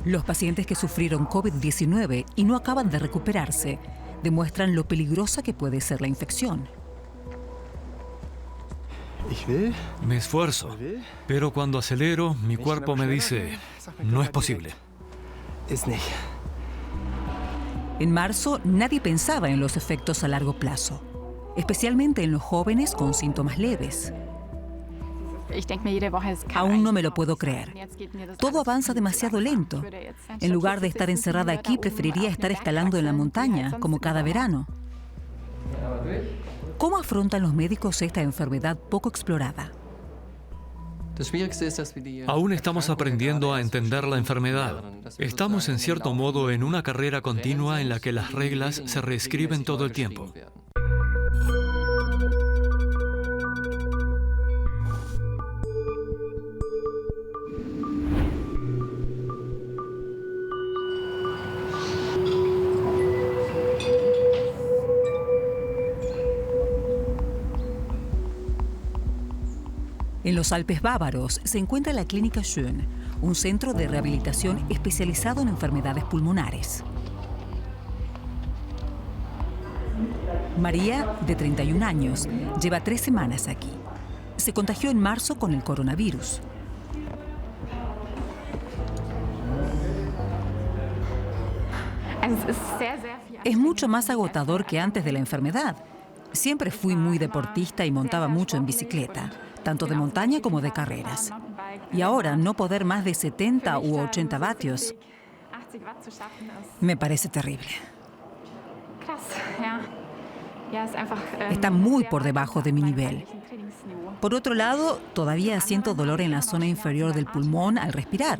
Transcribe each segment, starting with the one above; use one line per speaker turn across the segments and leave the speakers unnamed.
Los pacientes que sufrieron COVID-19 y no acaban de recuperarse demuestran lo peligrosa que puede ser la infección.
Me esfuerzo, pero cuando acelero, mi cuerpo me dice, no es posible.
En marzo, nadie pensaba en los efectos a largo plazo, especialmente en los jóvenes con síntomas leves. Aún no me lo puedo creer. Todo avanza demasiado lento. En lugar de estar encerrada aquí, preferiría estar escalando en la montaña, como cada verano. ¿Cómo afrontan los médicos esta enfermedad poco explorada?
Aún estamos aprendiendo a entender la enfermedad. Estamos en cierto modo en una carrera continua en la que las reglas se reescriben todo el tiempo.
En los Alpes bávaros se encuentra la Clínica Schön, un centro de rehabilitación especializado en enfermedades pulmonares. María, de 31 años, lleva 3 semanas aquí. Se contagió en marzo con el coronavirus. Es mucho más agotador que antes de la enfermedad. Siempre fui muy deportista y montaba mucho en bicicleta, tanto de montaña como de carreras. Y ahora no poder más de 70 u 80 vatios me parece terrible. Está muy por debajo de mi nivel. Por otro lado, todavía siento dolor en la zona inferior del pulmón al respirar.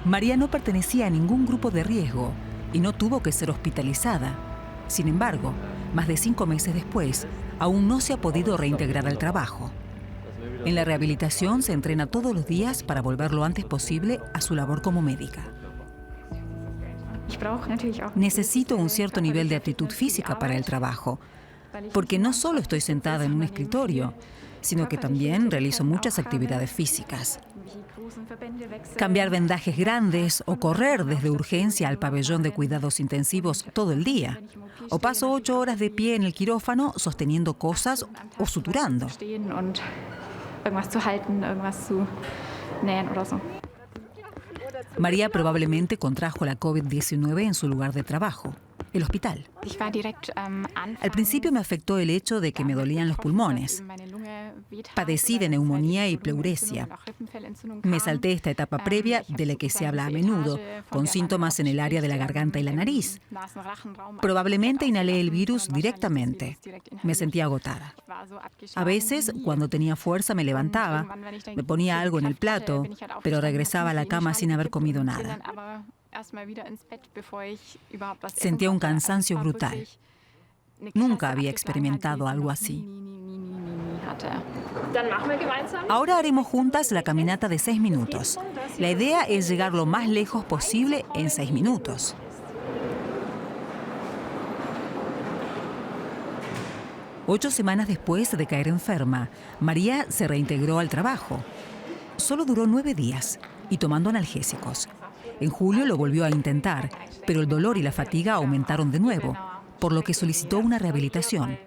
María no pertenecía a ningún grupo de riesgo y no tuvo que ser hospitalizada. Sin embargo, más de 5 meses después, aún no se ha podido reintegrar al trabajo. En la rehabilitación se entrena todos los días para volver lo antes posible a su labor como médica. Necesito un cierto nivel de aptitud física para el trabajo, porque no solo estoy sentada en un escritorio, sino que también realizo muchas actividades físicas. Cambiar vendajes grandes o correr desde urgencia al pabellón de cuidados intensivos todo el día. O paso 8 horas de pie en el quirófano sosteniendo cosas o suturando. María probablemente contrajo la COVID-19 en su lugar de trabajo, el hospital. Al principio me afectó el hecho de que me dolían los pulmones. Padecí de neumonía y pleuresia. Me salté esta etapa previa de la que se habla a menudo, con síntomas en el área de la garganta y la nariz. Probablemente inhalé el virus directamente. Me sentía agotada. A veces, cuando tenía fuerza, me levantaba, me ponía algo en el plato, pero regresaba a la cama sin haber comido nada. Sentía un cansancio brutal. Nunca había experimentado algo así. Ahora haremos juntas la caminata de 6 minutos. La idea es llegar lo más lejos posible en 6 minutos. Ocho semanas después de caer enferma, María se reintegró al trabajo. Solo duró 9 días y tomando analgésicos. En julio lo volvió a intentar, pero el dolor y la fatiga aumentaron de nuevo, por lo que solicitó una rehabilitación.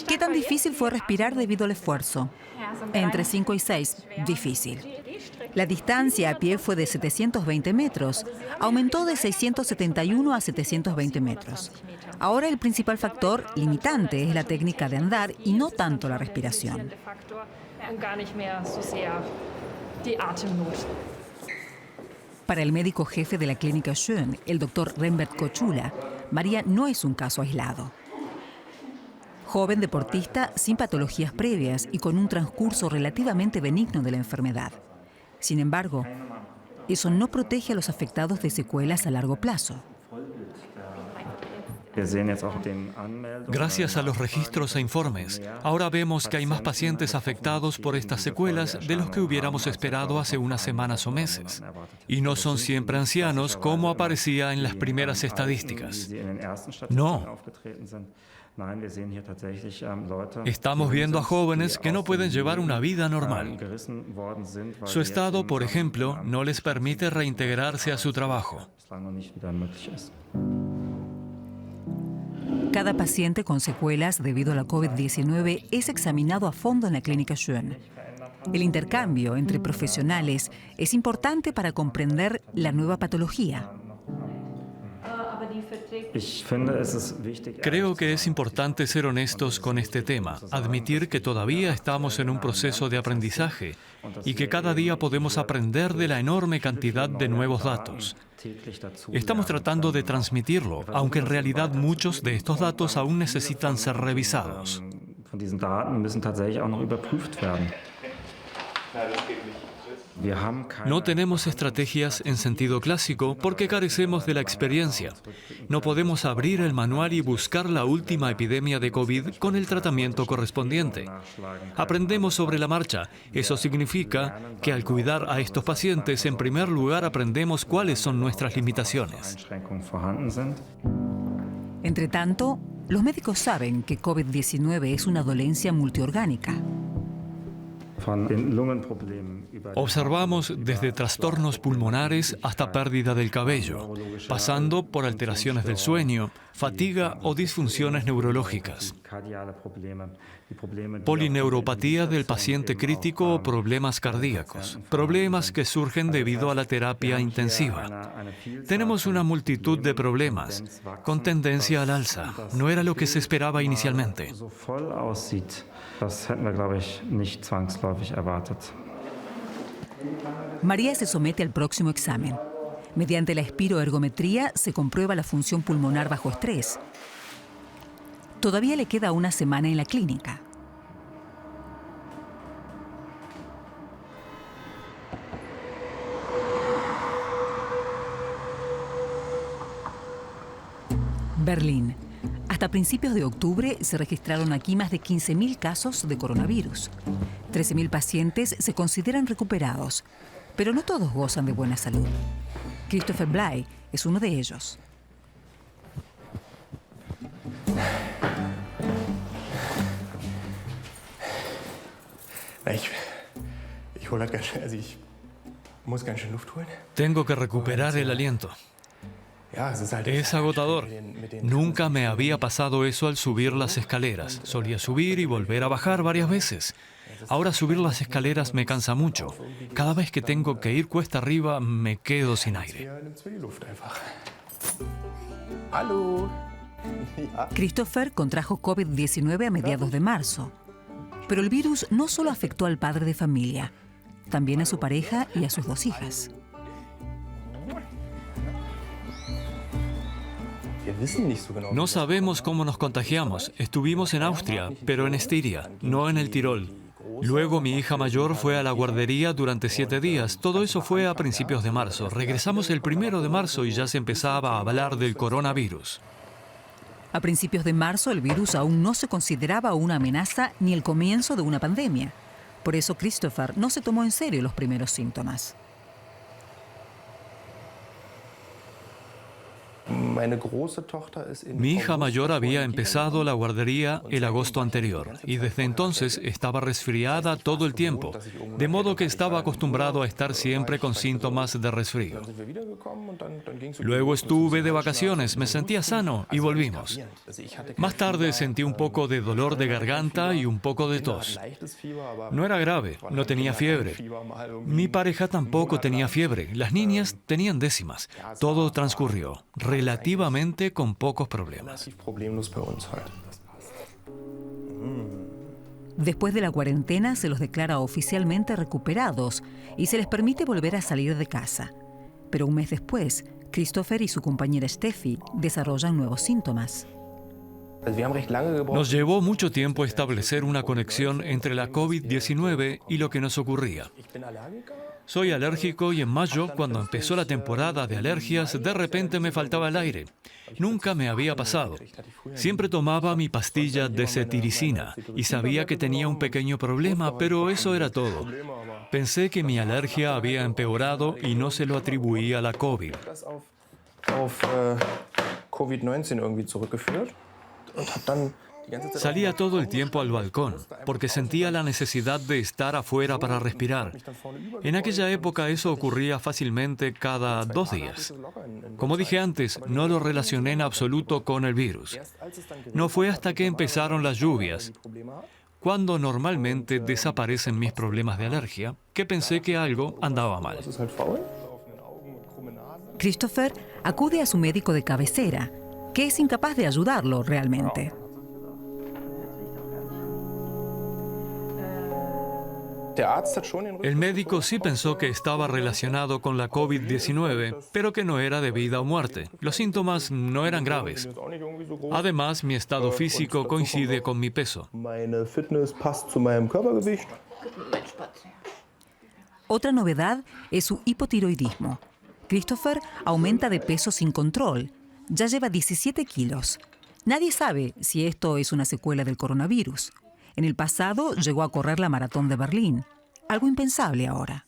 ¿Qué tan difícil fue respirar debido al esfuerzo? Entre 5 y 6, difícil. La distancia a pie fue de 720 metros, aumentó de 671 a 720 metros. Ahora el principal factor limitante es la técnica de andar y no tanto la respiración. Para el médico jefe de la Clínica Schön, el doctor Rembert Kochula, María no es un caso aislado. Joven deportista sin patologías previas y con un transcurso relativamente benigno de la enfermedad. Sin embargo, eso no protege a los afectados de secuelas a largo plazo.
Gracias a los registros e informes, ahora vemos que hay más pacientes afectados por estas secuelas de los que hubiéramos esperado hace unas semanas o meses. Y no son siempre ancianos como aparecía en las primeras estadísticas. No. Estamos viendo a jóvenes que no pueden llevar una vida normal. Su estado, por ejemplo, no les permite reintegrarse a su trabajo.
Cada paciente con secuelas debido a la COVID-19 es examinado a fondo en la clínica Schön. El intercambio entre profesionales es importante para comprender la nueva patología.
Creo que es importante ser honestos con este tema, admitir que todavía estamos en un proceso de aprendizaje y que cada día podemos aprender de la enorme cantidad de nuevos datos. Estamos tratando de transmitirlo, aunque en realidad muchos de estos datos aún necesitan ser revisados. No tenemos estrategias en sentido clásico porque carecemos de la experiencia. No podemos abrir el manual y buscar la última epidemia de COVID con el tratamiento correspondiente. Aprendemos sobre la marcha. Eso significa que al cuidar a estos pacientes, en primer lugar aprendemos cuáles son nuestras limitaciones.
Entre tanto, los médicos saben que COVID-19 es una dolencia multiorgánica.
Observamos desde trastornos pulmonares hasta pérdida del cabello, pasando por alteraciones del sueño, fatiga o disfunciones neurológicas, polineuropatía del paciente crítico o problemas cardíacos, problemas que surgen debido a la terapia intensiva. Tenemos una multitud de problemas, con tendencia al alza. No era lo que se esperaba inicialmente.
María se somete al próximo examen. Mediante la espiroergometría se comprueba la función pulmonar bajo estrés. Todavía le queda una semana en la clínica. Berlín. Hasta principios de octubre se registraron aquí más de 15.000 casos de coronavirus. 13.000 pacientes se consideran recuperados, pero no todos gozan de buena salud. Christopher Bley es uno de ellos.
Tengo que recuperar el aliento. Es agotador. Nunca me había pasado eso al subir las escaleras. Solía subir y volver a bajar varias veces. Ahora subir las escaleras me cansa mucho. Cada vez que tengo que ir cuesta arriba, me quedo sin aire.
Christopher contrajo COVID-19 a mediados de marzo. Pero el virus no solo afectó al padre de familia, también a su pareja y a sus 2 hijas.
No sabemos cómo nos contagiamos. Estuvimos en Austria, pero en Estiria, no en el Tirol. Luego mi hija mayor fue a la guardería durante 7 días. Todo eso fue a principios de marzo. Regresamos el 1 de marzo y ya se empezaba a hablar del coronavirus.
A principios de marzo el virus aún no se consideraba una amenaza ni el comienzo de una pandemia. Por eso Christopher no se tomó en serio los primeros síntomas.
Mi hija mayor había empezado la guardería el agosto anterior y desde entonces estaba resfriada todo el tiempo, de modo que estaba acostumbrado a estar siempre con síntomas de resfrío. Luego estuve de vacaciones, me sentía sano y volvimos. Más tarde sentí un poco de dolor de garganta y un poco de tos. No era grave, no tenía fiebre. Mi pareja tampoco tenía fiebre, las niñas tenían décimas. Todo transcurrió relativamente con pocos problemas.
Después de la cuarentena se los declara oficialmente recuperados y se les permite volver a salir de casa. Pero un mes después, Christopher y su compañera Steffi desarrollan nuevos síntomas.
Nos llevó mucho tiempo establecer una conexión entre la COVID-19 y lo que nos ocurría. Soy alérgico y en mayo, cuando empezó la temporada de alergias, de repente me faltaba el aire. Nunca me había pasado. Siempre tomaba mi pastilla de cetiricina y sabía que tenía un pequeño problema, pero eso era todo. Pensé que mi alergia había empeorado y no se lo atribuía a la COVID. Salía todo el tiempo al balcón porque sentía la necesidad de estar afuera para respirar. En aquella época eso ocurría fácilmente cada 2 días. Como dije antes, no lo relacioné en absoluto con el virus. No fue hasta que empezaron las lluvias, cuando normalmente desaparecen mis problemas de alergia, que pensé que algo andaba mal.
Christopher acude a su médico de cabecera, que es incapaz de ayudarlo realmente.
El médico sí pensó que estaba relacionado con la COVID-19, pero que no era de vida o muerte. Los síntomas no eran graves. Además, mi estado físico coincide con mi peso.
Otra novedad es su hipotiroidismo. Christopher aumenta de peso sin control. Ya lleva 17 kilos. Nadie sabe si esto es una secuela del coronavirus. En el pasado llegó a correr la maratón de Berlín. Algo impensable ahora.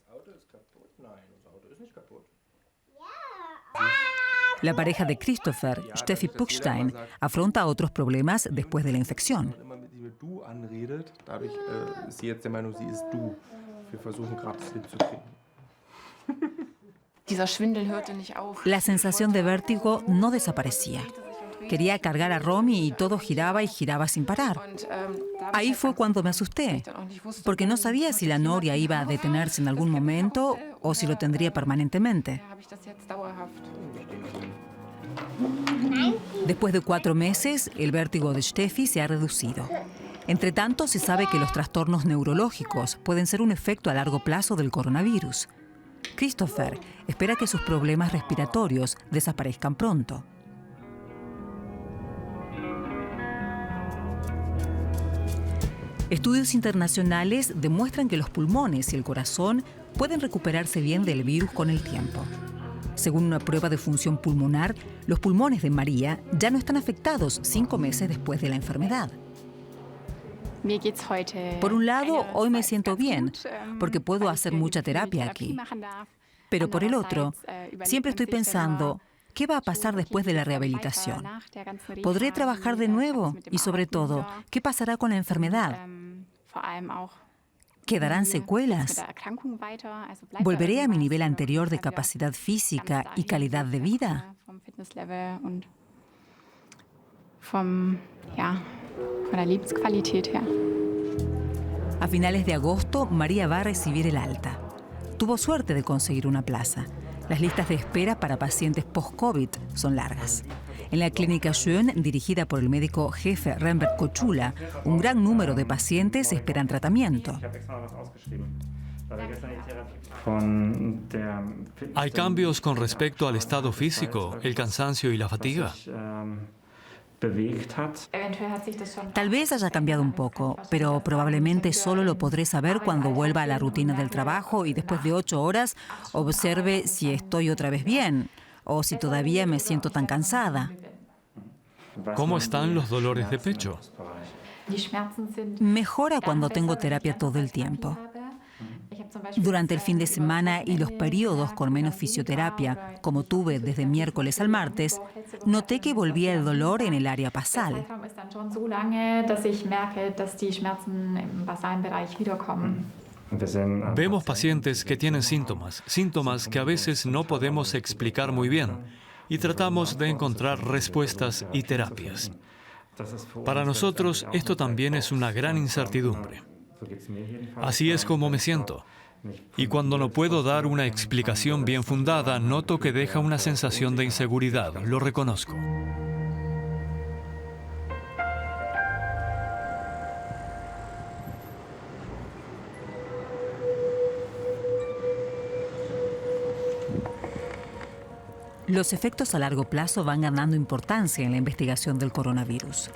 La pareja de Christopher, Steffi Puckstein, afronta otros problemas después de la infección. La sensación de vértigo no desaparecía. Quería cargar a Romy y todo giraba y giraba sin parar. Ahí fue cuando me asusté, porque no sabía si la noria iba a detenerse en algún momento o si lo tendría permanentemente. Después de 4 meses, el vértigo de Steffi se ha reducido. Entre tanto, se sabe que los trastornos neurológicos pueden ser un efecto a largo plazo del coronavirus. Christopher espera que sus problemas respiratorios desaparezcan pronto. Estudios internacionales demuestran que los pulmones y el corazón pueden recuperarse bien del virus con el tiempo. Según una prueba de función pulmonar, los pulmones de María ya no están afectados 5 meses después de la enfermedad. Por un lado, hoy me siento bien, porque puedo hacer mucha terapia aquí. Pero por el otro, siempre estoy pensando, ¿qué va a pasar después de la rehabilitación? ¿Podré trabajar de nuevo? Y sobre todo, ¿qué pasará con la enfermedad? ¿Quedarán secuelas? ¿Volveré a mi nivel anterior de capacidad física y calidad de vida? A finales de agosto, María va a recibir el alta. Tuvo suerte de conseguir una plaza. Las listas de espera para pacientes post-COVID son largas. En la clínica Schön, dirigida por el médico jefe Rembert Kochula, un gran número de pacientes esperan tratamiento.
¿Hay cambios con respecto al estado físico, el cansancio y la fatiga?
Tal vez haya cambiado un poco, pero probablemente solo lo podré saber cuando vuelva a la rutina del trabajo y después de 8 horas observe si estoy otra vez bien o si todavía me siento tan cansada.
¿Cómo están los dolores de pecho?
Mejora cuando tengo terapia todo el tiempo. Durante el fin de semana y los periodos con menos fisioterapia, como tuve desde miércoles al martes, noté que volvía el dolor en el área basal.
Vemos pacientes que tienen síntomas que a veces no podemos explicar muy bien, y tratamos de encontrar respuestas y terapias. Para nosotros, esto también es una gran incertidumbre. Así es como me siento. Y cuando no puedo dar una explicación bien fundada, noto que deja una sensación de inseguridad, lo reconozco.
Los efectos a largo plazo van ganando importancia en la investigación del coronavirus.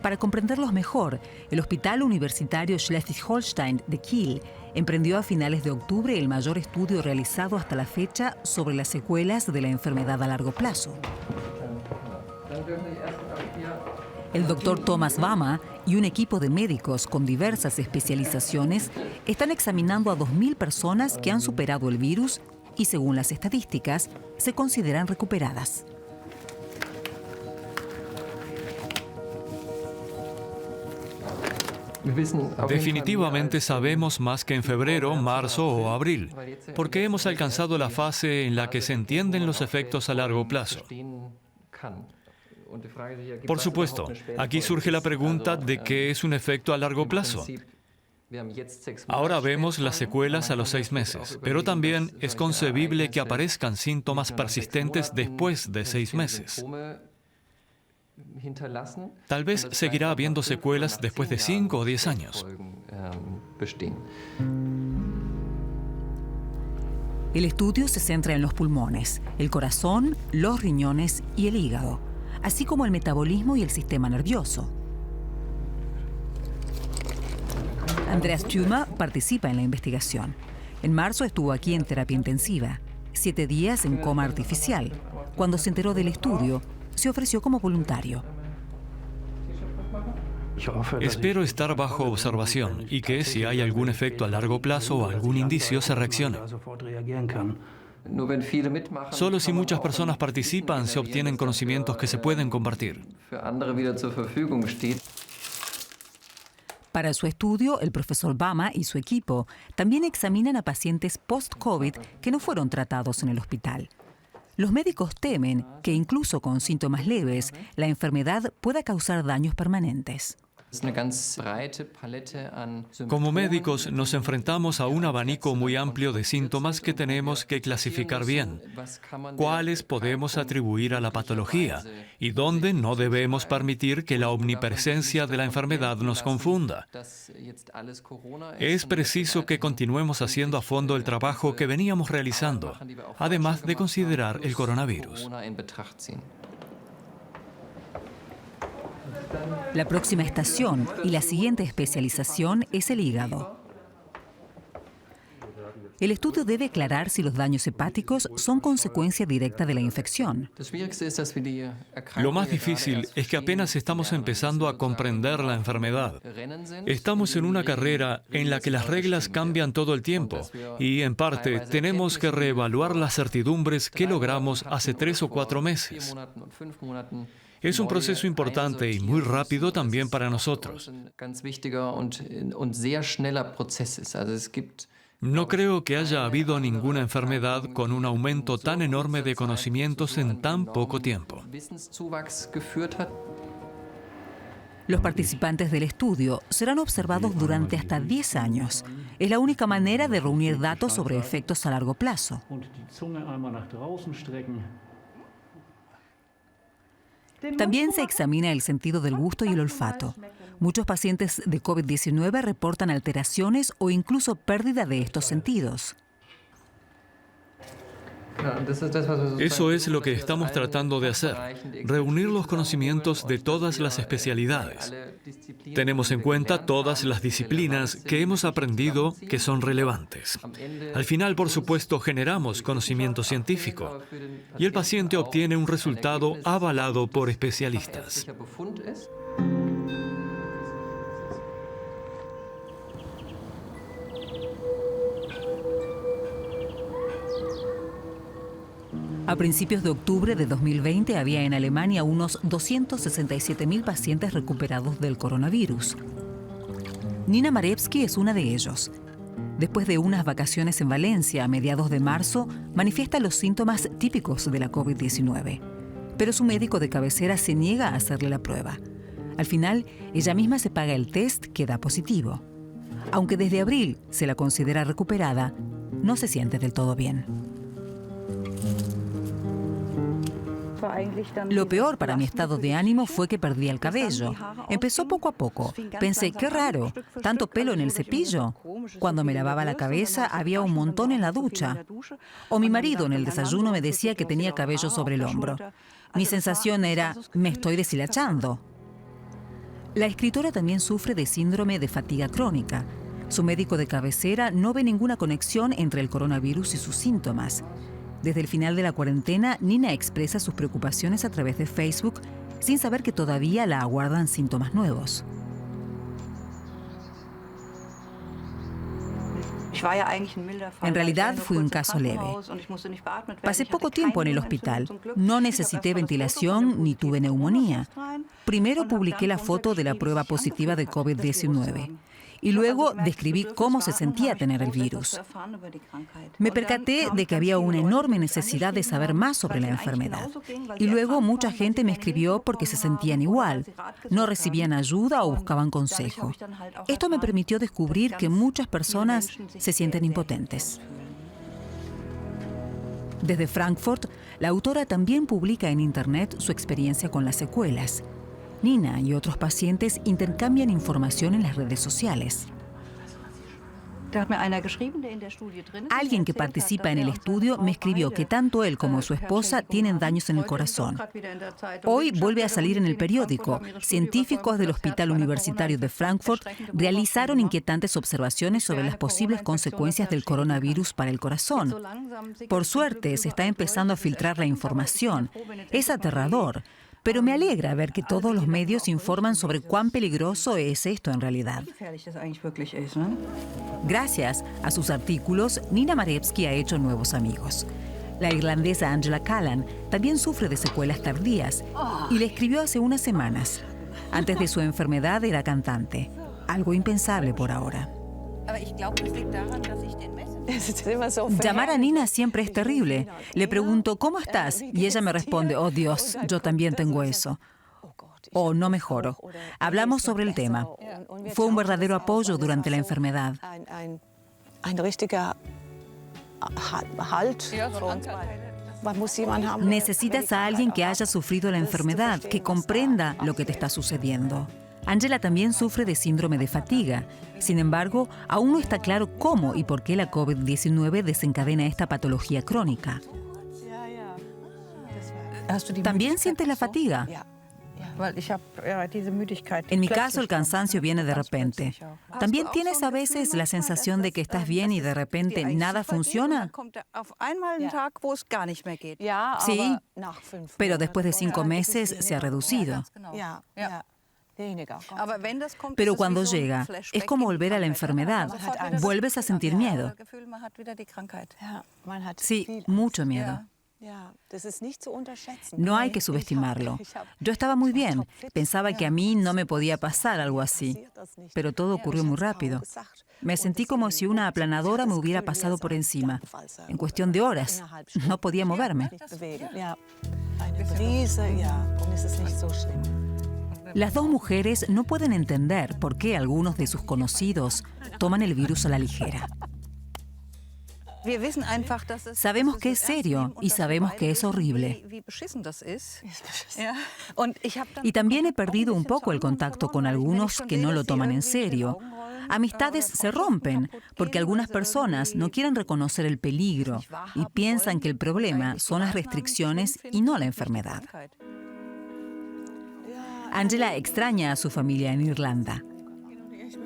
Para comprenderlos mejor, el Hospital Universitario Schleswig-Holstein de Kiel emprendió a finales de octubre el mayor estudio realizado hasta la fecha sobre las secuelas de la enfermedad a largo plazo. El doctor Thomas Bama y un equipo de médicos con diversas especializaciones están examinando a 2.000 personas que han superado el virus y, según las estadísticas, se consideran recuperadas.
Definitivamente sabemos más que en febrero, marzo o abril, porque hemos alcanzado la fase en la que se entienden los efectos a largo plazo. Por supuesto, aquí surge la pregunta de qué es un efecto a largo plazo. Ahora vemos las secuelas a los 6 meses, pero también es concebible que aparezcan síntomas persistentes después de 6 meses. Tal vez seguirá habiendo secuelas después de 5 o 10 años.
El estudio se centra en los pulmones, el corazón, los riñones y el hígado, así como el metabolismo y el sistema nervioso. Andreas Thümer participa en la investigación. En marzo estuvo aquí en terapia intensiva, 7 días en coma artificial. Cuando se enteró del estudio, se ofreció como voluntario.
Espero estar bajo observación y que si hay algún efecto a largo plazo o algún indicio se reaccione. Solo si muchas personas participan se obtienen conocimientos que se pueden compartir.
Para su estudio, el profesor Bama y su equipo también examinan a pacientes post-COVID que no fueron tratados en el hospital. Los médicos temen que incluso con síntomas leves, la enfermedad pueda causar daños permanentes.
Como médicos nos enfrentamos a un abanico muy amplio de síntomas que tenemos que clasificar bien. ¿Cuáles podemos atribuir a la patología? Y dónde no debemos permitir que la omnipresencia de la enfermedad nos confunda. Es preciso que continuemos haciendo a fondo el trabajo que veníamos realizando, además de considerar el coronavirus.
La próxima estación y la siguiente especialización es el hígado. El estudio debe aclarar si los daños hepáticos son consecuencia directa de la infección.
Lo más difícil es que apenas estamos empezando a comprender la enfermedad. Estamos en una carrera en la que las reglas cambian todo el tiempo y, en parte, tenemos que reevaluar las certidumbres que logramos hace 3 o 4 meses. Es un proceso importante y muy rápido también para nosotros. No creo que haya habido ninguna enfermedad con un aumento tan enorme de conocimientos en tan poco tiempo.
Los participantes del estudio serán observados durante hasta 10 años. Es la única manera de reunir datos sobre efectos a largo plazo. También se examina el sentido del gusto y el olfato. Muchos pacientes de COVID-19 reportan alteraciones o incluso pérdida de estos sentidos.
Eso es lo que estamos tratando de hacer, reunir los conocimientos de todas las especialidades. Tenemos en cuenta todas las disciplinas que hemos aprendido que son relevantes. Al final, por supuesto, generamos conocimiento científico y el paciente obtiene un resultado avalado por especialistas.
A principios de octubre de 2020 había en Alemania unos 267.000 pacientes recuperados del coronavirus. Nina Marevsky es una de ellos. Después de unas vacaciones en Valencia a mediados de marzo, manifiesta los síntomas típicos de la COVID-19. Pero su médico de cabecera se niega a hacerle la prueba. Al final, ella misma se paga el test que da positivo. Aunque desde abril se la considera recuperada, no se siente del todo bien. Lo peor para mi estado de ánimo fue que perdí el cabello. Empezó poco a poco. Pensé, qué raro, tanto pelo en el cepillo. Cuando me lavaba la cabeza había un montón en la ducha. O mi marido en el desayuno me decía que tenía cabello sobre el hombro. Mi sensación era, me estoy deshilachando. La escritora también sufre de síndrome de fatiga crónica. Su médico de cabecera no ve ninguna conexión entre el coronavirus y sus síntomas. Desde el final de la cuarentena, Nina expresa sus preocupaciones a través de Facebook, sin saber que todavía la aguardan síntomas nuevos. En realidad fui un caso leve. Pasé poco tiempo en el hospital. No necesité ventilación ni tuve neumonía. Primero publiqué la foto de la prueba positiva de COVID-19 y luego describí cómo se sentía tener el virus. Me percaté de que había una enorme necesidad de saber más sobre la enfermedad. Y luego mucha gente me escribió porque se sentían igual, no recibían ayuda o buscaban consejo. Esto me permitió descubrir que muchas personas se sienten impotentes. Desde Frankfurt, la autora también publica en Internet su experiencia con las secuelas. Nina y otros pacientes intercambian información en las redes sociales. Alguien que participa en el estudio me escribió que tanto él como su esposa tienen daños en el corazón. Hoy vuelve a salir en el periódico. Científicos del Hospital Universitario de Frankfurt realizaron inquietantes observaciones sobre las posibles consecuencias del coronavirus para el corazón. Por suerte, se está empezando a filtrar la información. Es aterrador. Pero me alegra ver que todos los medios informan sobre cuán peligroso es esto en realidad. Gracias a sus artículos, Nina Marevsky ha hecho nuevos amigos. La irlandesa Angela Callan también sufre de secuelas tardías y le escribió hace unas semanas. Antes de su enfermedad era cantante, algo impensable por ahora. Llamar a Nina siempre es terrible. Le pregunto, ¿cómo estás? Y ella me responde, oh Dios, yo también tengo eso. O no mejoro. Hablamos sobre el tema. Fue un verdadero apoyo durante la enfermedad. Necesitas a alguien que haya sufrido la enfermedad, que comprenda lo que te está sucediendo. Angela también sufre de síndrome de fatiga. Sin embargo, aún no está claro cómo y por qué la COVID-19 desencadena esta patología crónica. ¿También sientes la fatiga? En mi caso, el cansancio viene de repente. ¿También tienes a veces la sensación de que estás bien y de repente nada funciona? Sí, pero después de 5 meses se ha reducido. Pero cuando llega, es como volver a la enfermedad. Vuelves a sentir miedo. Sí, mucho miedo. No hay que subestimarlo. Yo estaba muy bien. Pensaba que a mí no me podía pasar algo así. Pero todo ocurrió muy rápido. Me sentí como si una aplanadora me hubiera pasado por encima. En cuestión de horas. No podía moverme. Las dos mujeres no pueden entender por qué algunos de sus conocidos toman el virus a la ligera. Sabemos que es serio y sabemos que es horrible. Y también he perdido un poco el contacto con algunos que no lo toman en serio. Amistades se rompen porque algunas personas no quieren reconocer el peligro y piensan que el problema son las restricciones y no la enfermedad. Angela extraña a su familia en Irlanda.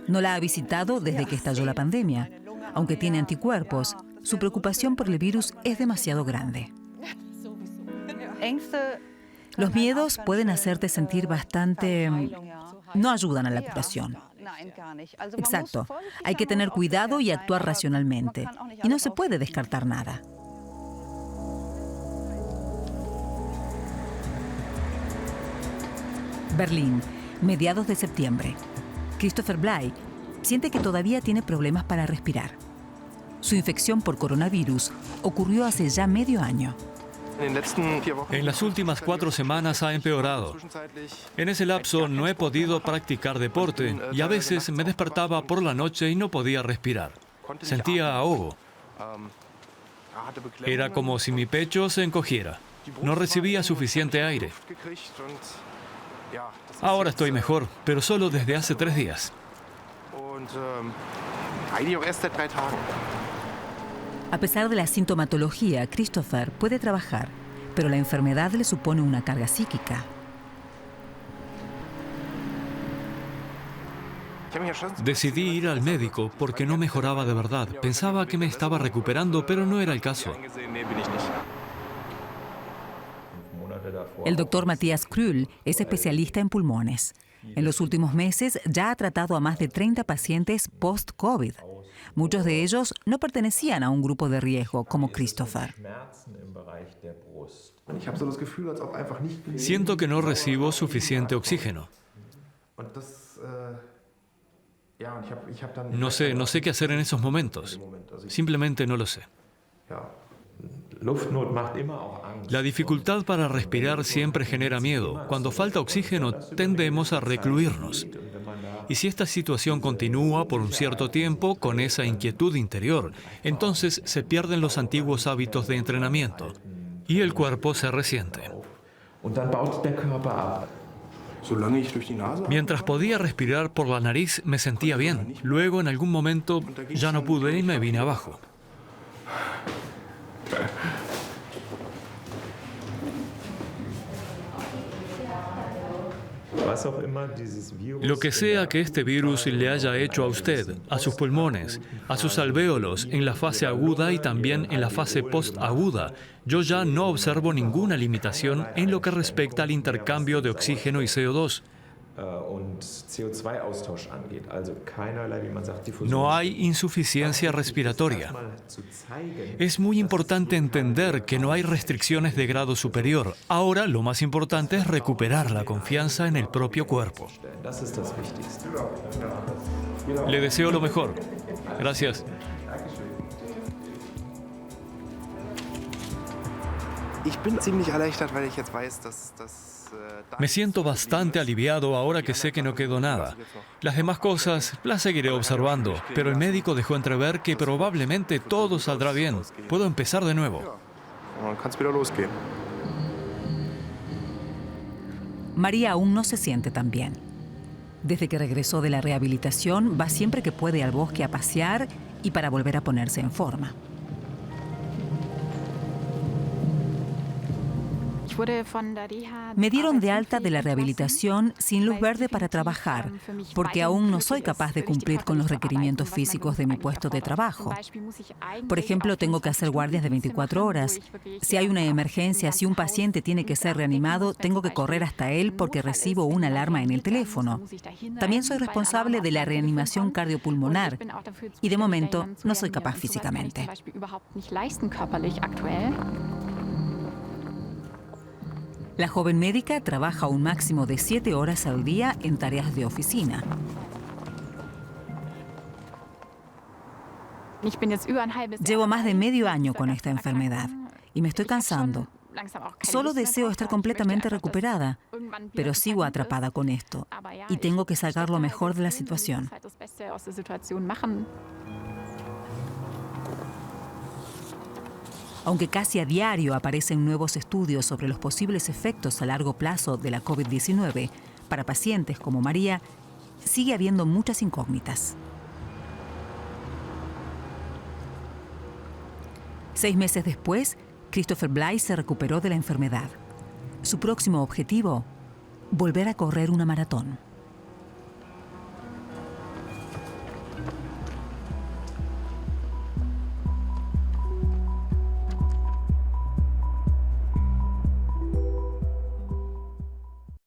No la ha visitado desde que estalló la pandemia. Aunque tiene anticuerpos, su preocupación por el virus es demasiado grande. Los miedos pueden hacerte sentir bastante... no ayudan a la curación. Exacto. Hay que tener cuidado y actuar racionalmente. Y no se puede descartar nada. Berlín, mediados de septiembre. Christopher Bly siente que todavía tiene problemas para respirar. Su infección por coronavirus ocurrió hace ya medio año.
En las últimas 4 semanas ha empeorado. En ese lapso no he podido practicar deporte y a veces me despertaba por la noche y no podía respirar. Sentía ahogo. Era como si mi pecho se encogiera. No recibía suficiente aire. Ahora estoy mejor, pero solo desde hace 3 días.
A pesar de la sintomatología, Christopher puede trabajar, pero la enfermedad le supone una carga psíquica.
Decidí ir al médico porque no mejoraba de verdad. Pensaba que me estaba recuperando, pero no era el caso.
El doctor Matthias Krüll es especialista en pulmones. En los últimos meses ya ha tratado a más de 30 pacientes post-COVID. Muchos de ellos no pertenecían a un grupo de riesgo, como Christopher.
Siento que no recibo suficiente oxígeno. No sé qué hacer en esos momentos. Simplemente no lo sé. La dificultad para respirar siempre genera miedo. Cuando falta oxígeno, tendemos a recluirnos. Y si esta situación continúa por un cierto tiempo con esa inquietud interior, entonces se pierden los antiguos hábitos de entrenamiento y el cuerpo se resiente. Mientras podía respirar por la nariz, me sentía bien. Luego, en algún momento, ya no pude y me vine abajo. Lo que sea que este virus le haya hecho a usted, a sus pulmones, a sus alvéolos en la fase aguda y también en la fase postaguda, yo ya no observo ninguna limitación en lo que respecta al intercambio de oxígeno y CO2. No hay insuficiencia respiratoria. Es muy importante entender que no hay restricciones de grado superior. Ahora lo más importante es recuperar la confianza en el propio cuerpo. Le deseo lo mejor. Gracias. Me siento bastante aliviado ahora que sé que no quedó nada. Las demás cosas las seguiré observando, pero el médico dejó entrever que probablemente todo saldrá bien. Puedo empezar de nuevo.
María aún no se siente tan bien. Desde que regresó de la rehabilitación, va siempre que puede al bosque a pasear y para volver a ponerse en forma. Me dieron de alta de la rehabilitación sin luz verde para trabajar, porque aún no soy capaz de cumplir con los requerimientos físicos de mi puesto de trabajo. Por ejemplo, tengo que hacer guardias de 24 horas. Si hay una emergencia, si un paciente tiene que ser reanimado, tengo que correr hasta él porque recibo una alarma en el teléfono. También soy responsable de la reanimación cardiopulmonar y de momento no soy capaz físicamente. La joven médica trabaja un máximo de 7 horas al día en tareas de oficina. Llevo más de medio año con esta enfermedad y me estoy cansando. Solo deseo estar completamente recuperada, pero sigo atrapada con esto y tengo que sacar lo mejor de la situación. Aunque casi a diario aparecen nuevos estudios sobre los posibles efectos a largo plazo de la COVID-19, para pacientes como María, sigue habiendo muchas incógnitas. 6 meses después, Christopher Bly se recuperó de la enfermedad. Su próximo objetivo, volver a correr una maratón.